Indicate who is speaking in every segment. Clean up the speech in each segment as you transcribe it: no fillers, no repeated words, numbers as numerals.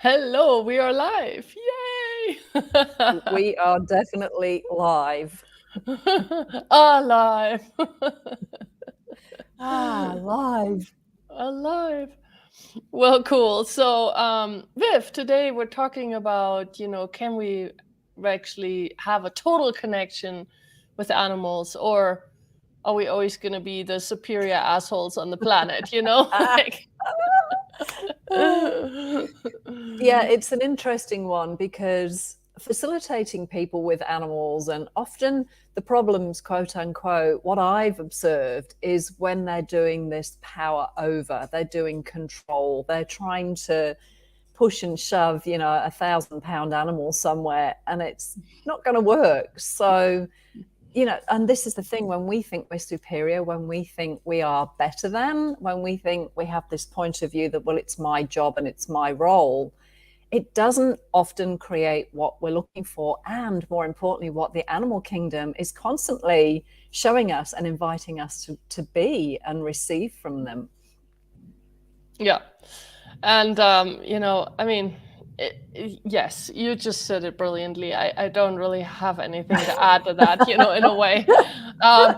Speaker 1: Hello, we are live. Yay!
Speaker 2: We are definitely live.
Speaker 1: Alive.
Speaker 2: Live.
Speaker 1: Alive. Well, cool. So, Viv, today we're talking about, can we actually have a total connection with animals, or are we always going to be the superior assholes on the planet,
Speaker 2: Ah,
Speaker 1: Like,
Speaker 2: yeah, it's an interesting one because facilitating people with animals, and often the problems, quote unquote, what I've observed is when they're doing this power over, they're doing control, they're trying to push and shove, 1,000-pound animal somewhere, and it's not going to work. So and this is the thing, when we think we're superior, when we think we are better than, when we think we have this point of view that, well, it's my job and it's my role, it doesn't often create what we're looking for. And more importantly, what the animal kingdom is constantly showing us and inviting us to be and receive from them.
Speaker 1: Yeah. And, I mean, yes, you just said it brilliantly. I don't really have anything to add to that, in a way. Um,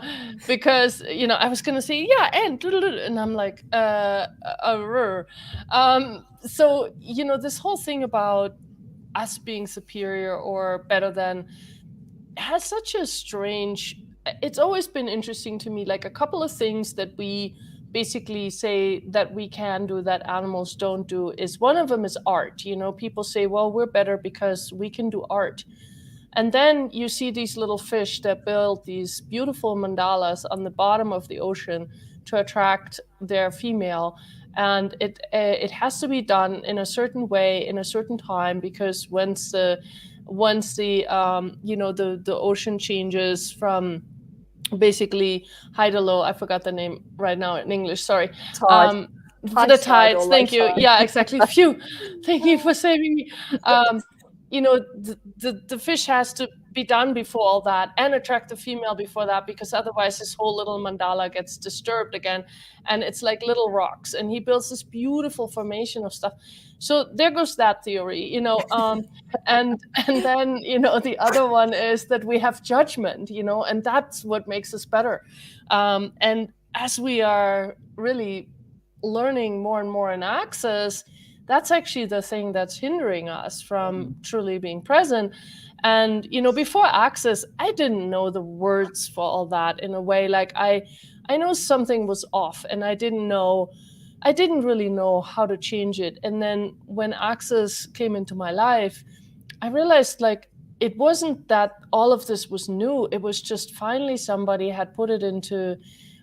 Speaker 1: because, I was going to say, yeah, and I'm like, rrr. So, this whole thing about us being superior or better than has such a strange, it's always been interesting to me, like a couple of things that we basically say that we can do that animals don't do is one of them is art. People say, well, we're better because we can do art. And then you see these little fish that build these beautiful mandalas on the bottom of the ocean to attract their female, and it has to be done in a certain way in a certain time, because once the the ocean changes from basically high to low. I forgot the name right now in English. Sorry.
Speaker 2: Tide,
Speaker 1: Um, for
Speaker 2: high
Speaker 1: the
Speaker 2: tide or
Speaker 1: tides.
Speaker 2: low
Speaker 1: Thank you.
Speaker 2: tide.
Speaker 1: Yeah, exactly. Phew. Thank you for saving me. The fish has to be done before all that and attract the female before that, because otherwise his whole little mandala gets disturbed again, and it's like little rocks, and he builds this beautiful formation of stuff. So there goes that theory, and and then the other one is that we have judgment, and that's what makes us better. And as we are really learning more and more in Access, that's actually the thing that's hindering us from truly being present. And before Access, I didn't know the words for all that. In a way, like I know something was off, and I didn't really know how to change it. And then when Access came into my life, I realized, like, it wasn't that all of this was new. It was just finally somebody had put it into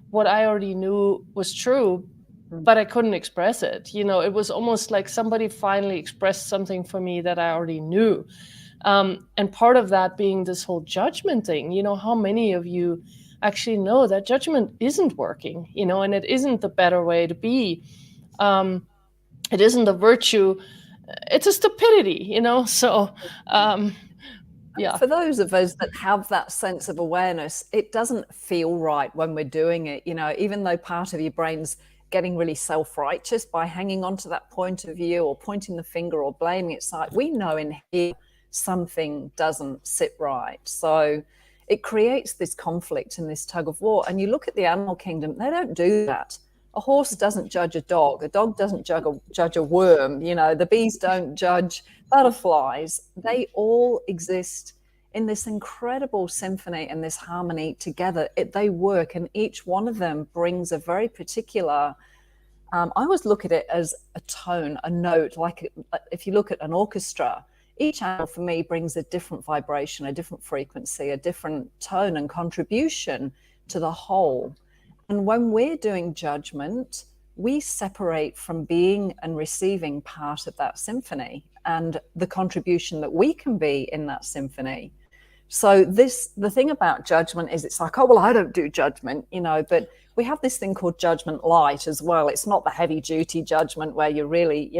Speaker 1: what I already knew was true, but I couldn't express it. It was almost like somebody finally expressed something for me that I already knew. And part of that being this whole judgment thing. How many of you actually know that judgment isn't working, and it isn't the better way to be? It isn't a virtue, it's a stupidity, So, yeah.
Speaker 2: For those of us that have that sense of awareness, it doesn't feel right when we're doing it. Even though part of your brain's getting really self-righteous by hanging on to that point of view or pointing the finger or blaming, it's like we know in here something doesn't sit right. So it creates this conflict and this tug of war. And you look at the animal kingdom, they don't do that. A horse doesn't judge a dog doesn't judge a worm, the bees don't judge butterflies. They all exist in this incredible symphony and this harmony together. They work, and each one of them brings a very particular, I always look at it as a tone, a note. Like if you look at an orchestra, each animal for me brings a different vibration, a different frequency, a different tone and contribution to the whole. And when we're doing judgment, we separate from being and receiving part of that symphony and the contribution that we can be in that symphony. So the thing about judgment is, it's like, oh, well, I don't do judgment, but we have this thing called judgment light as well. It's not the heavy duty judgment where you're really,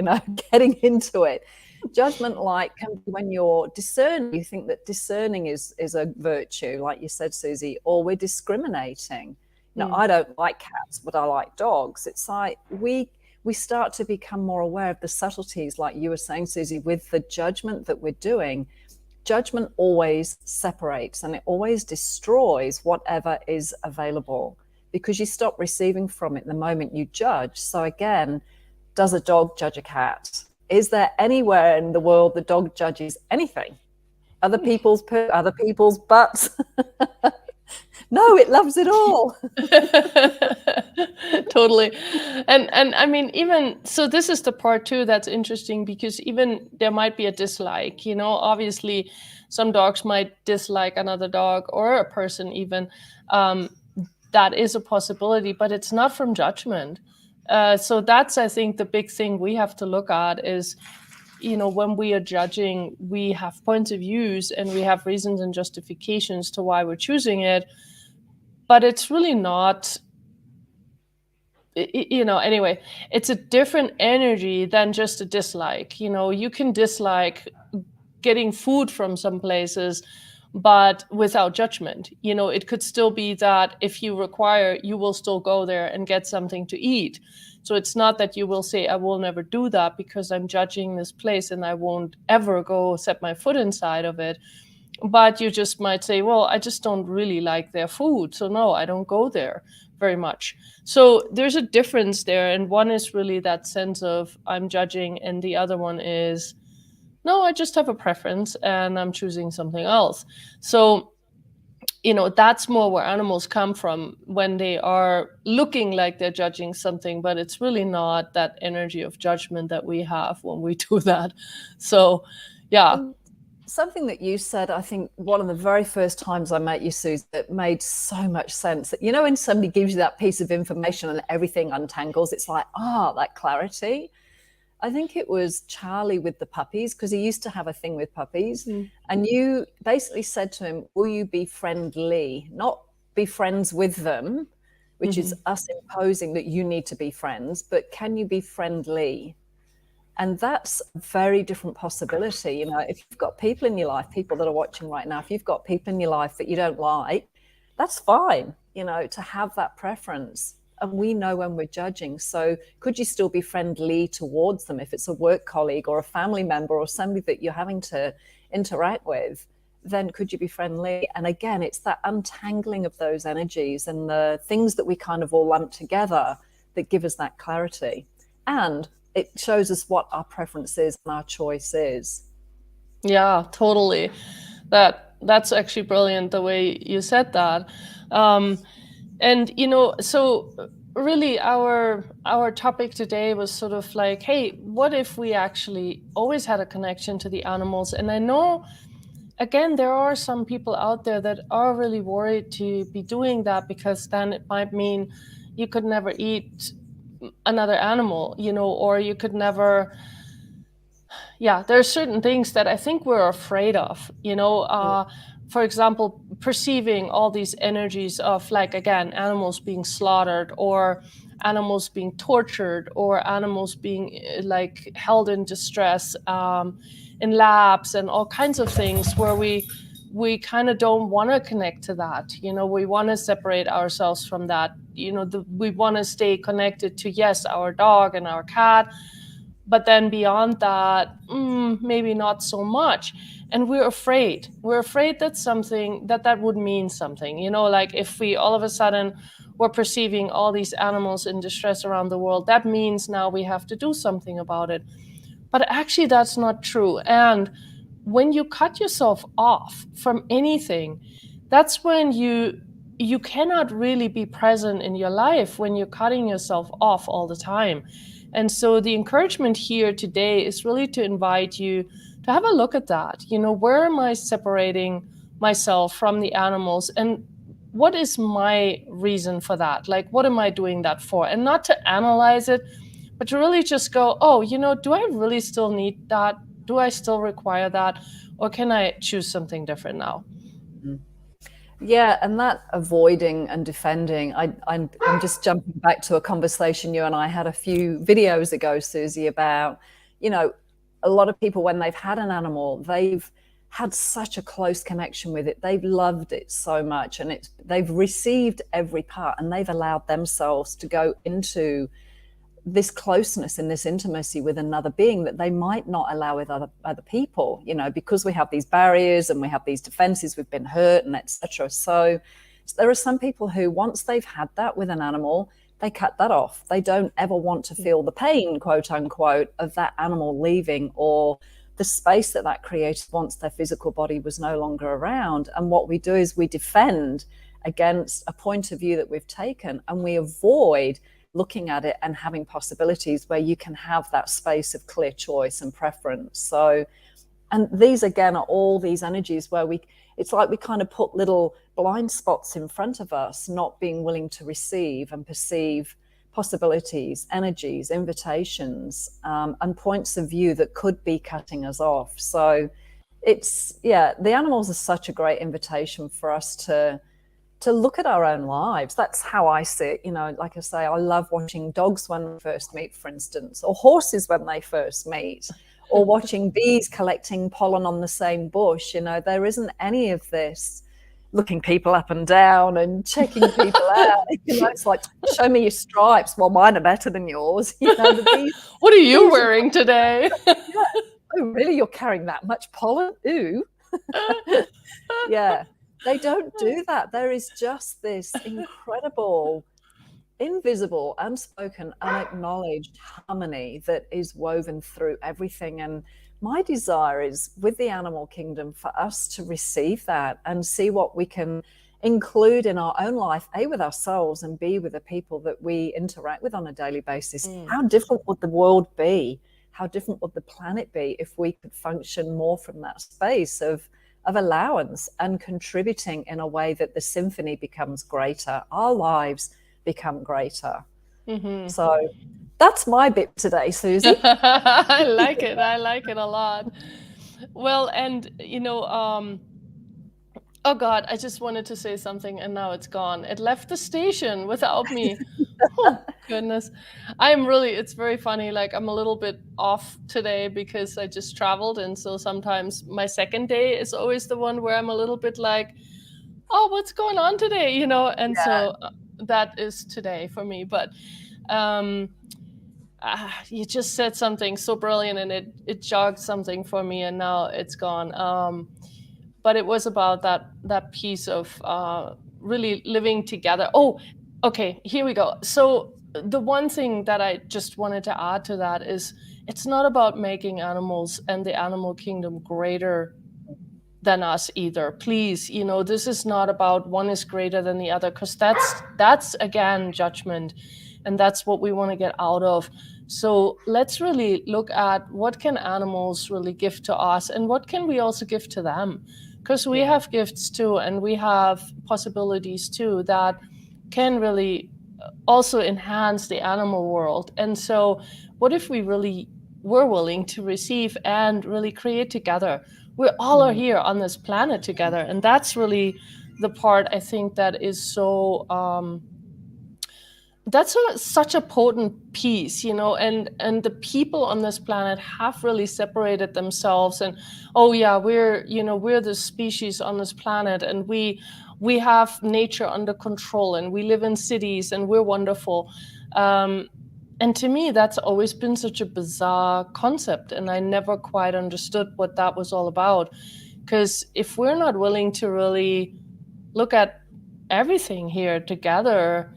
Speaker 2: getting into it. Judgment light can be when you're discerning. You think that discerning is a virtue, like you said, Susie, or we're discriminating. I don't like cats, but I like dogs. It's like we we start to become more aware of the subtleties, like you were saying, Susie, with the judgment that we're doing. Judgment always separates and it always destroys whatever is available, because you stop receiving from it the moment you judge. So again, does a dog judge a cat? Is there anywhere in the world the dog judges anything? Other people's poo, other people's butts? No, it loves it all.
Speaker 1: Totally. And I mean, even so, this is the part too that's interesting, because even there might be a dislike, you know, obviously some dogs might dislike another dog or a person even. That is a possibility, but it's not from judgment. So that's, I think, the big thing we have to look at is, you know, when we are judging, we have points of views and we have reasons and justifications to why we're choosing it. But it's really not, you know, anyway, it's a different energy than just a dislike. You know, you can dislike getting food from some places, but without judgment. You know, it could still be that if you require, you will still go there and get something to eat. So it's not that you will say, I will never do that because I'm judging this place and I won't ever go set my foot inside of it. But you just might say, well, I just don't really like their food. So no, I don't go there very much. So there's a difference there. And one is really that sense of I'm judging, and the other one is, no, I just have a preference and I'm choosing something else. So, you know, that's more where animals come from when they are looking like they're judging something, but it's really not that energy of judgment that we have when we do that. So, yeah.
Speaker 2: Something that you said, I think one of the very first times I met you, Susie, that made so much sense. That, you know, when somebody gives you that piece of information and everything untangles, it's like, that clarity. I think it was Charlie with the puppies, because he used to have a thing with puppies. And you basically said to him, will you be friendly? Not be friends with them, which is us imposing that you need to be friends, but can you be friendly? And that's a very different possibility. You know, if you've got people in your life, people that are watching right now, if you've got people in your life that you don't like, that's fine, you know, to have that preference. And we know when we're judging. So could you still be friendly towards them if it's a work colleague or a family member or somebody that you're having to interact with? Then could you be friendly? And again, it's that untangling of those energies and the things that we kind of all lump together that give us that clarity. And it shows us what our preference is and our choice is.
Speaker 1: Yeah, totally. That's actually brilliant the way you said that. And you know, so really our topic today was sort of like, hey, what if we actually always had a connection to the animals? And I know, again, there are some people out there that are really worried to be doing that, because then it might mean you could never eat another animal, you know, or you could never, there are certain things that I think we're afraid of, you know. For example, perceiving all these energies of, like, again, animals being slaughtered, or animals being tortured, or animals being like held in distress in labs, and all kinds of things where we kind of don't want to connect to that. You know, we want to separate ourselves from that. You know, we want to stay connected to, yes, our dog and our cat, but then beyond that, maybe not so much. And we're afraid that something that would mean something, you know, like if we all of a sudden were perceiving all these animals in distress around the world, that means now we have to do something about it. But actually that's not true. And when you cut yourself off from anything, that's when you cannot really be present in your life, when you're cutting yourself off all the time. And so the encouragement here today is really to invite you to have a look at that. You know, where am I separating myself from the animals? And what is my reason for that? Like, what am I doing that for? And not to analyze it, but to really just go, oh, you know, do I really still need that? Do I still require that? Or can I choose something different now?
Speaker 2: Yeah, and that avoiding and defending, I'm just jumping back to a conversation you and I had a few videos ago, Susie, about, you know, a lot of people, when they've had an animal, they've had such a close connection with it. They've loved it so much, and they've received every part, and they've allowed themselves to go into this closeness and this intimacy with another being that they might not allow with other people, you know, because we have these barriers and we have these defenses, we've been hurt and etc. So there are some people who, once they've had that with an animal, they cut that off. They don't ever want to feel the pain, quote unquote, of that animal leaving, or the space that created once their physical body was no longer around. And what we do is we defend against a point of view that we've taken, and we avoid looking at it and having possibilities where you can have that space of clear choice and preference. So, and these again are all these energies where it's like we kind of put little blind spots in front of us, not being willing to receive and perceive possibilities, energies, invitations, and points of view that could be cutting us off. So the animals are such a great invitation for us to look at our own lives. That's how I see it. You know, like I say, I love watching dogs when they first meet, for instance, or horses when they first meet, or watching bees collecting pollen on the same bush. You know, there isn't any of this looking people up and down and checking people out. You know, it's like, show me your stripes. Well, mine are better than yours. You know, the bees,
Speaker 1: what are you wearing today?
Speaker 2: Yeah. Oh, really? You're carrying that much pollen? Ooh. Yeah. They don't do that. There is just this incredible, invisible, unspoken, unacknowledged harmony that is woven through everything. And my desire is, with the animal kingdom, for us to receive that and see what we can include in our own life, A, with ourselves, and B, with the people that we interact with on a daily basis. How different would the world be? How different would the planet be if we could function more from that space of allowance and contributing in a way that the symphony becomes greater, our lives become greater. So that's my bit today, Susie.
Speaker 1: I like it a lot. Well, and you know, oh God, I just wanted to say something and now it's gone. It left the station without me. Oh, goodness. It's very funny. Like, I'm a little bit off today because I just traveled. And so sometimes my second day is always the one where I'm a little bit like, oh, what's going on today? You know? And so that is today for me. But you just said something so brilliant and it jogged something for me and now it's gone. But it was about that piece of really living together. Oh, okay, here we go. So the one thing that I just wanted to add to that is, it's not about making animals and the animal kingdom greater than us either. Please, you know, this is not about one is greater than the other, because that's again judgment, and that's what we want to get out of. So let's really look at what can animals really give to us and what can we also give to them, because we have gifts too, and we have possibilities too that can really also enhance the animal world. And so what if we really were willing to receive and really create together? We all are here on this planet together, and that's really the part I think that is so that's such a potent piece, you know, and the people on this planet have really separated themselves, and we're the species on this planet, and we have nature under control, and we live in cities, and we're wonderful. And to me, that's always been such a bizarre concept, and I never quite understood what that was all about. Because if we're not willing to really look at everything here together,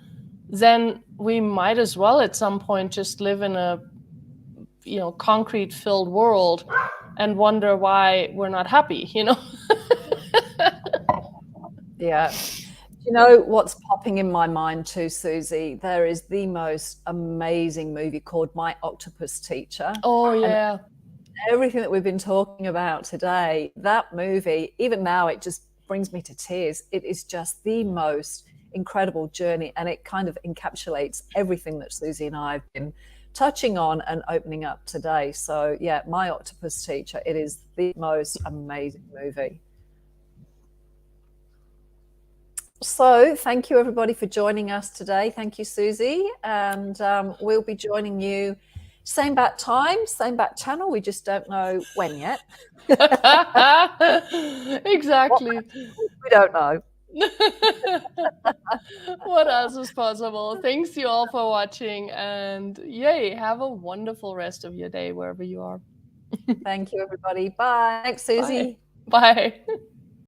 Speaker 1: then we might as well at some point just live in a, you know, concrete-filled world and wonder why we're not happy, you know?
Speaker 2: Yeah. You know what's popping in my mind too, Susie? There is the most amazing movie called My Octopus Teacher.
Speaker 1: Oh, yeah.
Speaker 2: And everything that we've been talking about today, that movie, even now, it just brings me to tears. It is just the most incredible journey, and it kind of encapsulates everything that Susie and I have been touching on and opening up today. So yeah, My Octopus Teacher, it is the most amazing movie. So thank you everybody for joining us today. Thank you, Susie. And we'll be joining you same bat time, same bat channel. We just don't know when yet.
Speaker 1: Exactly.
Speaker 2: We don't know.
Speaker 1: What else is possible? Thanks you all for watching, and yay, have a wonderful rest of your day wherever you are.
Speaker 2: Thank you, everybody. Bye. Thanks,
Speaker 1: Bye.
Speaker 2: Susie.
Speaker 1: Bye.